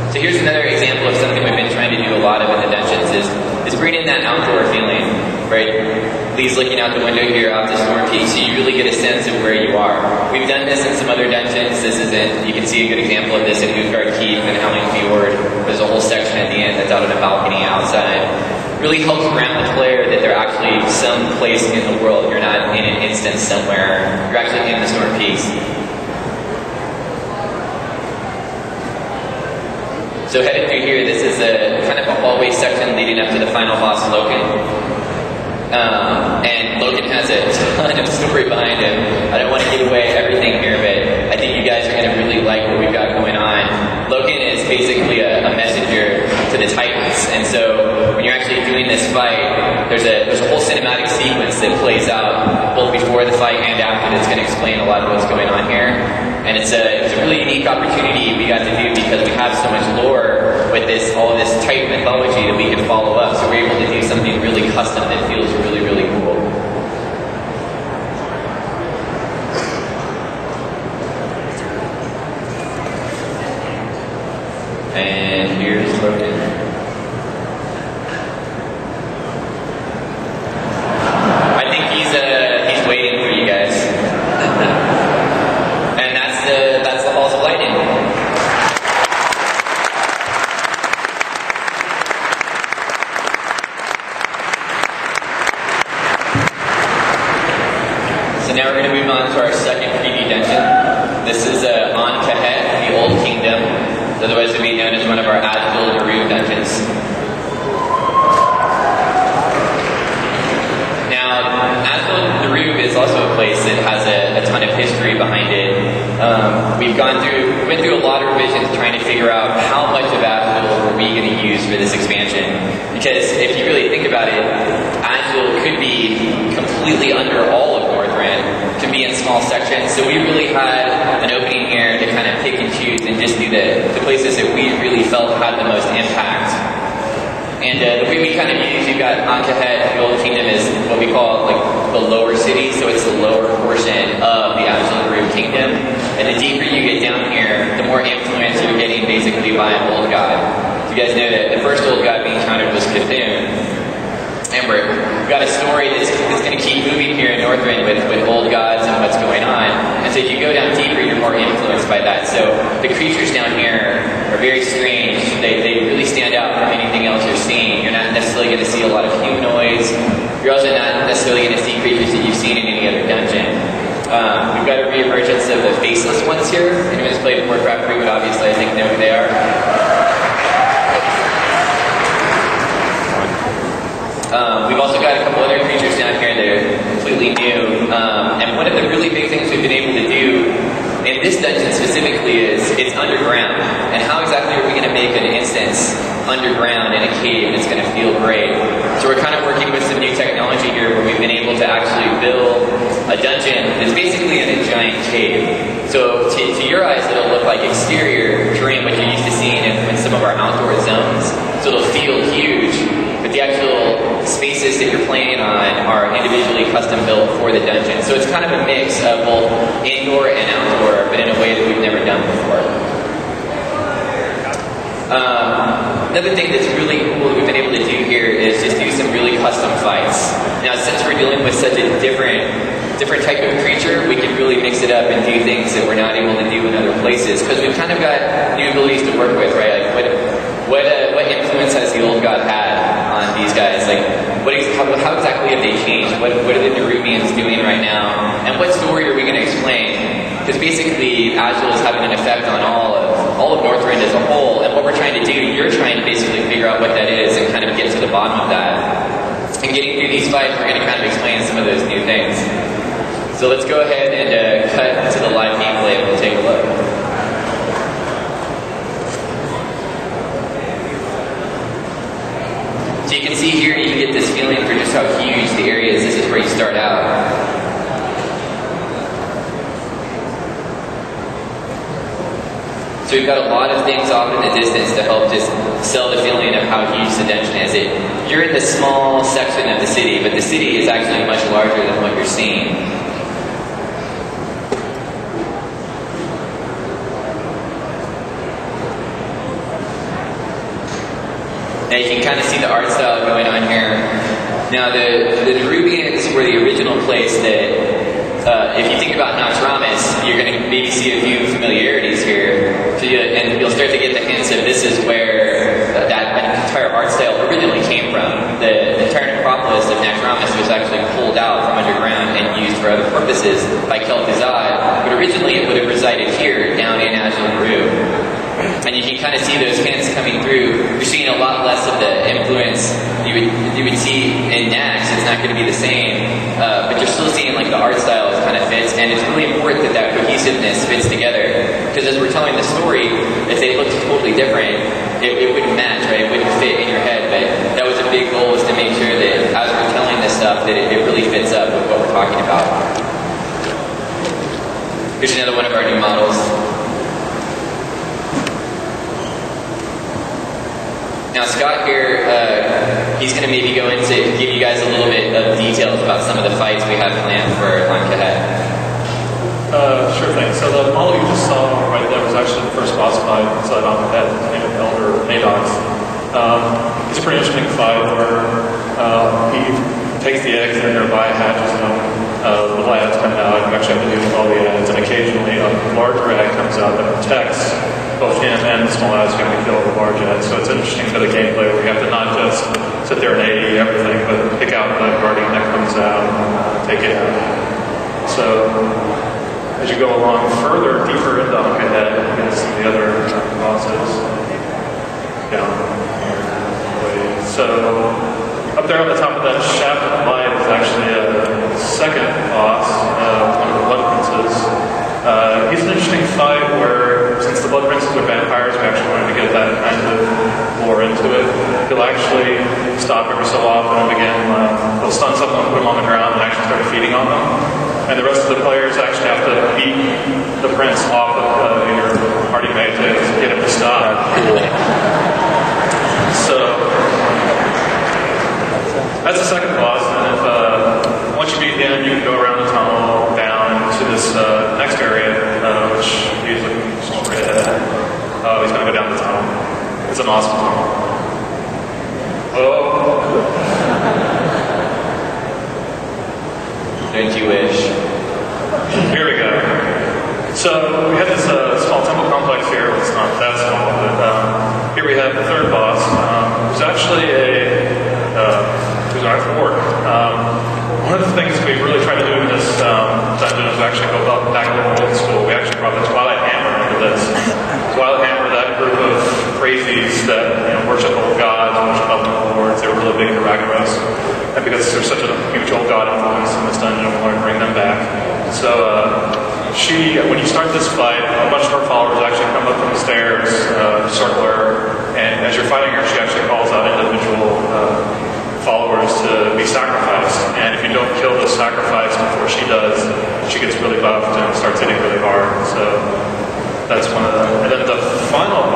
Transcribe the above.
So here's another example of something we've been trying to do a lot of in the dungeons is bring in that outdoor feeling, right? Lee's looking out the window here out to Storm Peak, so you really get a sense of where you are. We've done this in some other dungeons. This isn't, you can see a good example of this in Utgard Keep and Howling Fjord. There's a whole section at the end that's out on a balcony outside. Really helps ground the player that they're actually some place in the world. You're not in an instance somewhere. You're actually in the Storm Peaks. So headed through here, this is a kind of a hallway section leading up to the final boss, Loken. And Loken has a ton of story behind him. I don't want to give away everything here, but I think you guys are going to really like what we've got going on. Loken is basically a messenger to the Titans, and so when you're actually doing this fight, there's a whole cinematic sequence that plays out both before the fight and after that's going to explain a lot of what's going on here. And it's a really unique opportunity we got to do because we have so much lore with all of this Titan mythology that we can follow up, so we're able to do something really custom that feels really, really cool. And here's Loken. I think he's waiting for you guys. And that's the Halls of Lightning. So now we're going to move on to our second 3D dungeon. This is on Kahet, the Old Kingdom. Otherwise it would be known as one of our Azul-Daru dungeons. Now, Azul-Daru is also a place that has a ton of history behind it. We went through a lot of revisions trying to figure out how much of Azul were we going to use for this expansion. Because if you really think about it, Azul could be completely under all of Northrend, could be in small sections. So we really had an opening here to kind of pick and choose and just do the places that we really felt had the most impact. And the way we kind of use, you've got Ankahet, the Old Kingdom, is what we call like the lower city, so it's the lower portion of the Azul-Daru Kingdom. And the deeper you get down here, the more influence you're getting basically by an old god. So you guys know that the first old god we encountered was Cthulhu. And we've got a story that's going to keep moving here in Northrend with old gods and what's going on. And so if you go down deeper, you're more influenced by that. So the creatures down here are very strange. They really stand out from anything else you're seeing. You're not necessarily going to see a lot of humanoids. You're also not necessarily going to see creatures that you've seen in any other dungeon. We've got a reemergence of the faceless ones here. Anyone who's played Warcraft 3 would obviously, I think, know who they are. We've also got a couple other creatures down here that are completely new. And one of the really big things we've been able to do in this dungeon specifically is it's underground. And how exactly are we going to make an instance underground in a cave that's going to feel great? So we're kind of working with some new technology here where we've been able to actually build a dungeon that's basically in a giant cave. So to your eyes, it'll look like exterior terrain, what you're used to seeing in some of our outdoor zones. So it'll feel huge. But the actual spaces that you're playing on are individually custom built for the dungeon. So it's kind of a mix of both indoor and outdoor, but in a way that we've never done before. Another thing that's really cool that we've been able to do here is just do some really custom fights. Now, since we're dealing with such a different type of creature, we can really mix it up and do things that we're not able to do in other places, because we've kind of got new abilities to work with, right? Like what influence has the old god had on these guys? Like, how exactly have they changed? What are the Darumians doing right now? And what story are we going to explain? Because basically, Azul is having an effect on all of Northrend as a whole, and what we're trying to do, you're trying to basically figure out what that is and kind of get to the bottom of that. And getting through these fights, we're going to kind of explain some of those new things. So let's go ahead and cut to the live gameplay and we'll take a look. So you can see here, you get this feeling for just how huge the area is. This is where you start out. So we've got a lot of things off in the distance to help just sell the feeling of how huge the dungeon is. You're in this small section of the city, but the city is actually much larger than what you're seeing. And you can kind of see the art style going on here. Now, the Nerubians were the original place that, if you think about Noxramas, you're going to maybe see a few familiarities here. And you'll start to get the hints of this is where that entire art style originally came from. The entire necropolis of Naxxramas was actually pulled out from underground and used for other purposes by Kel'Thuzad, but originally it would have resided here, down in Azul Peru. And you can kind of see those hints coming through. You're seeing a lot less of the influence you would see in Nax. It's not going to be the same, but you're still seeing like the art style kind of fits, and it's really important that that cohesiveness fits together. Because as we're telling the story, if they looked totally different, it wouldn't match, right? It wouldn't fit in your head. But that was a big goal, was to make sure that as we're telling this stuff, that it really fits up with what we're talking about. Here's another one of our new models. Now Scott here, he's going to maybe go into give you guys a little bit of details about some of the fights we have planned for Lanka Head. Sure thing. So the model you just saw right there was actually the first boss fight inside Lanka Head, named Elder Nadox. It's a pretty interesting fight where he takes the eggs that are nearby, hatches them, the little ads come out, you actually have to deal with all the ads, and occasionally a larger ad comes out that protects both him and the small ads going to kill the large ads. So it's interesting for the gameplay where you have to not just sit there and AE everything, but pick out the guardian that comes out and take it out. So as you go along further, deeper into Lanka Head, you can see the other bosses down here. So up there on the top of that shaft of light is actually a second boss, one of the Blood Princes. He's an interesting fight where, since the Blood Princes are vampires, we actually wanted to get that kind of lore into it. He'll actually stop every so often and begin, he'll stun someone, put them on the ground, and actually start feeding on them. And the rest of the players actually have to beat the prince off of your party mate to get him to stop. So that's the second boss, and if once you beat him, you can go around the tunnel down to this next area, which he's looking straight ahead. He's going to go down the tunnel. It's an awesome tunnel. Oh. Don't you wish? Here we go. So we have this small temple complex here. It's not that small, but here we have the third boss. Who's actually who's an orc. One of the things we really try to do in this dungeon is actually go back a little old school. We actually brought the Twilight Hammer into this. Twilight Hammer, that group of crazies that worship old gods, worship old lords, they were really big into Ragnaros. And because there's such a huge old god influence in this dungeon, we want to bring them back. So when you start this fight, a bunch of her followers actually come up from the stairs, circle her, and as you're fighting her, she actually calls out individual followers to be sacrificed. And if you don't kill the sacrifice before she does, she gets really buffed and starts hitting really hard. So that's one of them. And then the final